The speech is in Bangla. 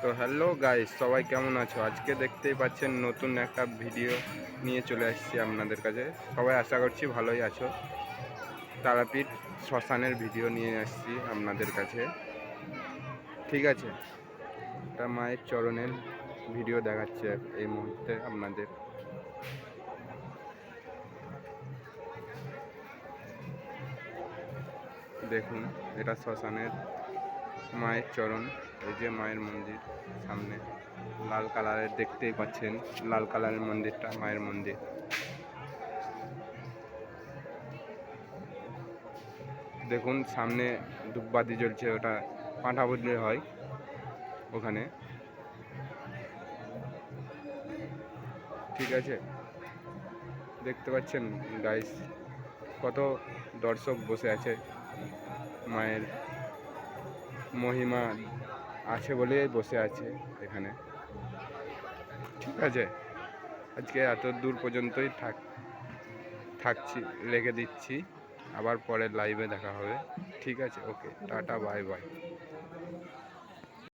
তো হ্যালো গাইস, সবাই কেমন আছো? আজকে দেখতেই পাচ্ছেন নতুন একটা ভিডিও নিয়ে চলে আসছি আপনাদের কাছে। সবাই আশা করছি ভালোই আছো। তারাপীঠ শ্মশানের ভিডিও নিয়ে আসছি আপনাদের কাছে, ঠিক আছে? এটা মায়ের চরণের ভিডিও দেখাচ্ছে এই মুহূর্তে আপনাদের। দেখুন, এটা শ্মশানের মায়ের চরণ। এই যে মায়ের মন্দির, সামনে লাল কালারের দেখতেই পাচ্ছেন, লাল কালারের মন্দিরটা মায়ের মন্দির। দেখুন সামনে ধূপবাতি জ্বলছে, ওটা পাঁঠা বদলে হয় ওখানে, ঠিক আছে? দেখতে পাচ্ছেন গাইস, কত দর্শক বসে আছে। মায়ের মহিমা আছে বলেই বসে আছে এখানে, ঠিক আছে? আজকে এত দূর পর্যন্তই থাকছি, রেখে দিচ্ছি। আবার পরে লাইভে দেখা হবে, ঠিক আছে? ওকে, টাটা, বাই বাই।